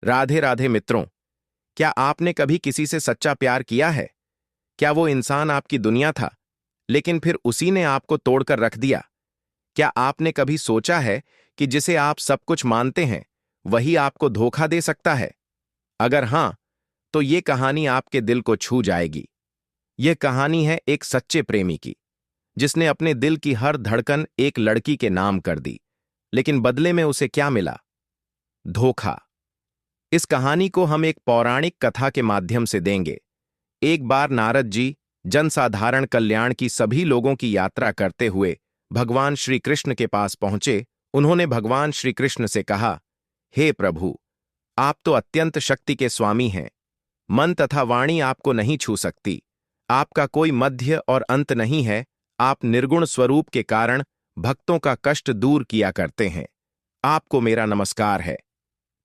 राधे राधे मित्रों। क्या आपने कभी किसी से सच्चा प्यार किया है? क्या वो इंसान आपकी दुनिया था, लेकिन फिर उसी ने आपको तोड़कर रख दिया? क्या आपने कभी सोचा है कि जिसे आप सब कुछ मानते हैं, वही आपको धोखा दे सकता है? अगर हां, तो ये कहानी आपके दिल को छू जाएगी। यह कहानी है एक सच्चे प्रेमी की, जिसने अपने दिल की हर धड़कन एक लड़की के नाम कर दी, लेकिन बदले में उसे क्या मिला? धोखा। इस कहानी को हम एक पौराणिक कथा के माध्यम से देंगे। एक बार नारद जी जनसाधारण कल्याण की सभी लोगों की यात्रा करते हुए भगवान श्री कृष्ण के पास पहुंचे। उन्होंने भगवान श्री कृष्ण से कहा, हे प्रभु, आप तो अत्यंत शक्ति के स्वामी हैं। मन तथा वाणी आपको नहीं छू सकती। आपका कोई मध्य और अंत नहीं है। आप निर्गुण स्वरूप के कारण भक्तों का कष्ट दूर किया करते हैं। आपको मेरा नमस्कार है।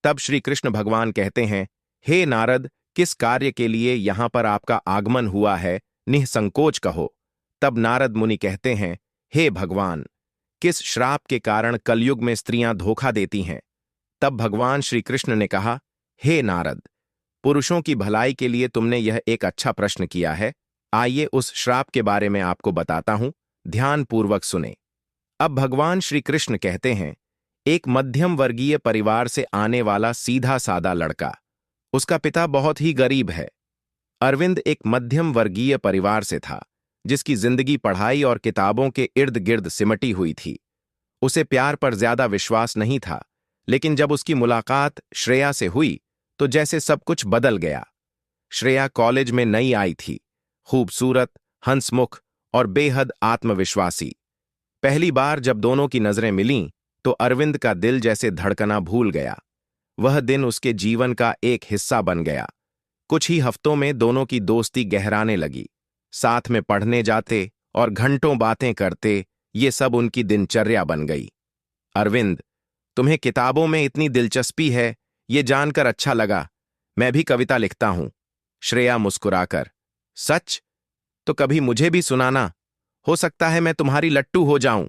तब श्री कृष्ण भगवान कहते हैं, हे नारद, किस कार्य के लिए यहां पर आपका आगमन हुआ है, निःसंकोच कहो। तब नारद मुनि कहते हैं, हे भगवान, किस श्राप के कारण कलयुग में स्त्रियां धोखा देती हैं? तब भगवान श्री कृष्ण ने कहा, हे नारद, पुरुषों की भलाई के लिए तुमने यह एक अच्छा प्रश्न किया है। आइए उस श्राप के बारे में आपको बताता हूं, ध्यानपूर्वक सुने। अब भगवान श्री कृष्ण कहते हैं, एक मध्यम वर्गीय परिवार से आने वाला सीधा सादा लड़का। उसका पिता बहुत ही गरीब है। अरविंद एक मध्यम वर्गीय परिवार से था, जिसकी जिंदगी पढ़ाई और किताबों के इर्द गिर्द सिमटी हुई थी। उसे प्यार पर ज्यादा विश्वास नहीं था, लेकिन जब उसकी मुलाकात श्रेया से हुई तो जैसे सब कुछ बदल गया। श्रेया कॉलेज में नई आई थी, खूबसूरत, हंसमुख और बेहद आत्मविश्वासी। पहली बार जब दोनों की नजरें मिलीं, तो अरविंद का दिल जैसे धड़कना भूल गया। वह दिन उसके जीवन का एक हिस्सा बन गया। कुछ ही हफ्तों में दोनों की दोस्ती गहराने लगी। साथ में पढ़ने जाते और घंटों बातें करते, ये सब उनकी दिनचर्या बन गई। अरविंद, तुम्हें किताबों में इतनी दिलचस्पी है, ये जानकर अच्छा लगा। मैं भी कविता लिखता हूं। श्रेया मुस्कुराकर, सच? तो कभी मुझे भी सुनाना। हो सकता है मैं तुम्हारी लट्टू हो जाऊं।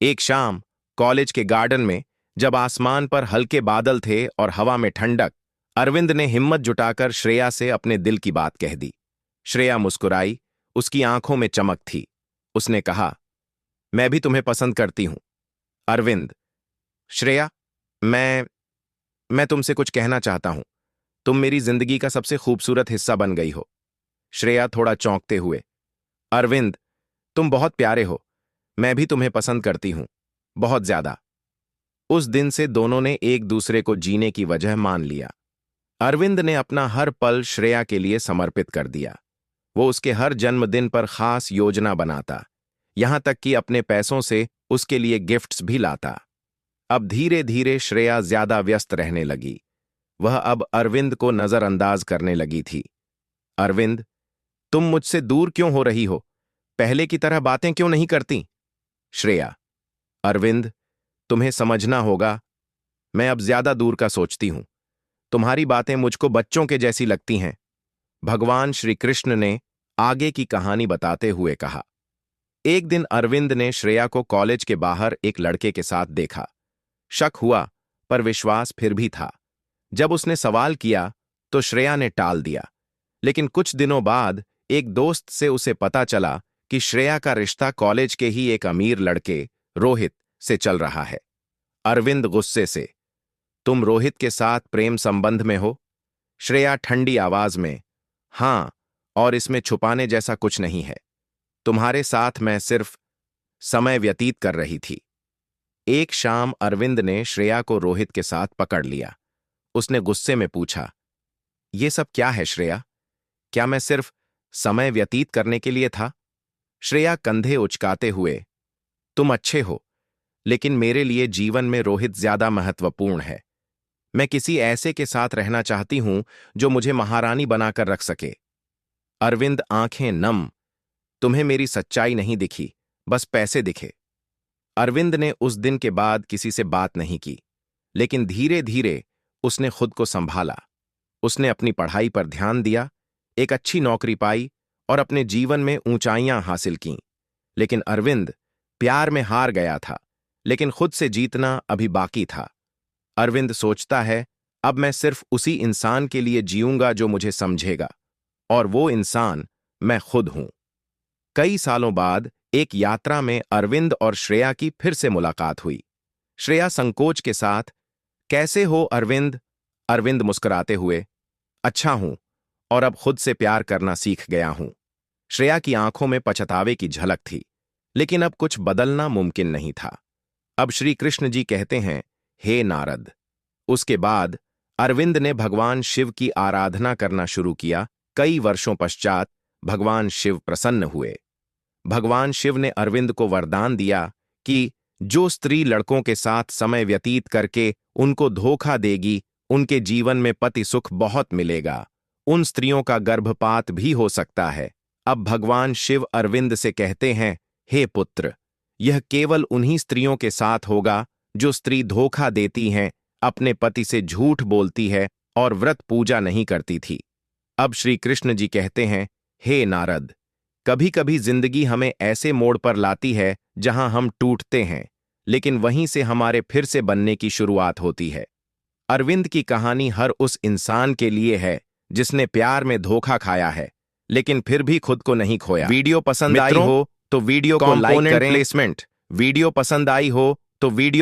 एक शाम कॉलेज के गार्डन में, जब आसमान पर हल्के बादल थे और हवा में ठंडक, अरविंद ने हिम्मत जुटाकर श्रेया से अपने दिल की बात कह दी। श्रेया मुस्कुराई, उसकी आंखों में चमक थी। उसने कहा, मैं भी तुम्हें पसंद करती हूं। अरविंद, श्रेया, मैं तुमसे कुछ कहना चाहता हूं। तुम मेरी जिंदगी का सबसे खूबसूरत हिस्सा बन गई हो। श्रेया थोड़ा चौंकते हुए, अरविंद, तुम बहुत प्यारे हो। मैं भी तुम्हें पसंद करती हूं, बहुत ज्यादा। उस दिन से दोनों ने एक दूसरे को जीने की वजह मान लिया। अरविंद ने अपना हर पल श्रेया के लिए समर्पित कर दिया। वो उसके हर जन्मदिन पर खास योजना बनाता, यहां तक कि अपने पैसों से उसके लिए गिफ्ट्स भी लाता। अब धीरे धीरे श्रेया ज्यादा व्यस्त रहने लगी। वह अब अरविंद को नजरअंदाज करने लगी थी। अरविंद, तुम मुझसे दूर क्यों हो रही हो? पहले की तरह बातें क्यों नहीं करती? श्रेया, अरविंद, तुम्हें समझना होगा, मैं अब ज्यादा दूर का सोचती हूं। तुम्हारी बातें मुझको बच्चों के जैसी लगती हैं। भगवान श्री कृष्ण ने आगे की कहानी बताते हुए कहा, एक दिन अरविंद ने श्रेया को कॉलेज के बाहर एक लड़के के साथ देखा। शक हुआ, पर विश्वास फिर भी था। जब उसने सवाल किया तो श्रेया ने टाल दिया। लेकिन कुछ दिनों बाद एक दोस्त से उसे पता चला कि श्रेया का रिश्ता कॉलेज के ही एक अमीर लड़के रोहित से चल रहा है। अरविंद गुस्से से, तुम रोहित के साथ प्रेम संबंध में हो? श्रेया ठंडी आवाज में, हां, और इसमें छुपाने जैसा कुछ नहीं है। तुम्हारे साथ मैं सिर्फ समय व्यतीत कर रही थी। एक शाम अरविंद ने श्रेया को रोहित के साथ पकड़ लिया। उसने गुस्से में पूछा, ये सब क्या है श्रेया? क्या मैं सिर्फ समय व्यतीत करने के लिए था? श्रेया कंधे उचकाते हुए, तुम अच्छे हो, लेकिन मेरे लिए जीवन में रोहित ज्यादा महत्वपूर्ण है। मैं किसी ऐसे के साथ रहना चाहती हूं जो मुझे महारानी बनाकर रख सके। अरविंद आंखें नम, तुम्हें मेरी सच्चाई नहीं दिखी, बस पैसे दिखे। अरविंद ने उस दिन के बाद किसी से बात नहीं की, लेकिन धीरे धीरे उसने खुद को संभाला। उसने अपनी पढ़ाई पर ध्यान दिया, एक अच्छी नौकरी पाई और अपने जीवन में ऊंचाइयां हासिल कीं। लेकिन अरविंद प्यार में हार गया था, लेकिन खुद से जीतना अभी बाकी था। अरविंद सोचता है, अब मैं सिर्फ उसी इंसान के लिए जीऊंगा जो मुझे समझेगा, और वो इंसान मैं खुद हूं। कई सालों बाद एक यात्रा में अरविंद और श्रेया की फिर से मुलाकात हुई। श्रेया संकोच के साथ, कैसे हो अरविंद? अरविंद मुस्कुराते हुए, अच्छा हूं, और अब खुद से प्यार करना सीख गया हूं। श्रेया की आंखों में पछतावे की झलक थी, लेकिन अब कुछ बदलना मुमकिन नहीं था। अब श्री कृष्ण जी कहते हैं, हे नारद। उसके बाद अरविंद ने भगवान शिव की आराधना करना शुरू किया। कई वर्षों पश्चात भगवान शिव प्रसन्न हुए। भगवान शिव ने अरविंद को वरदान दिया कि जो स्त्री लड़कों के साथ समय व्यतीत करके उनको धोखा देगी, उनके जीवन में पति सुख बहुत मिलेगा। उन स्त्रियों का गर्भपात भी हो सकता है। अब भगवान शिव अरविंद से कहते हैं, हे पुत्र, यह केवल उन्हीं स्त्रियों के साथ होगा जो स्त्री धोखा देती हैं, अपने पति से झूठ बोलती है और व्रत पूजा नहीं करती थी। अब श्री कृष्ण जी कहते हैं, हे नारद, कभी कभी जिंदगी हमें ऐसे मोड़ पर लाती है जहां हम टूटते हैं, लेकिन वहीं से हमारे फिर से बनने की शुरुआत होती है। अरविंद की कहानी हर उस इंसान के लिए है जिसने प्यार में धोखा खाया है, लेकिन फिर भी खुद को नहीं खोया। वीडियो पसंद आई हो तो वीडियो को लाइक करें। प्लेसमेंट वीडियो पसंद आई हो तो वीडियो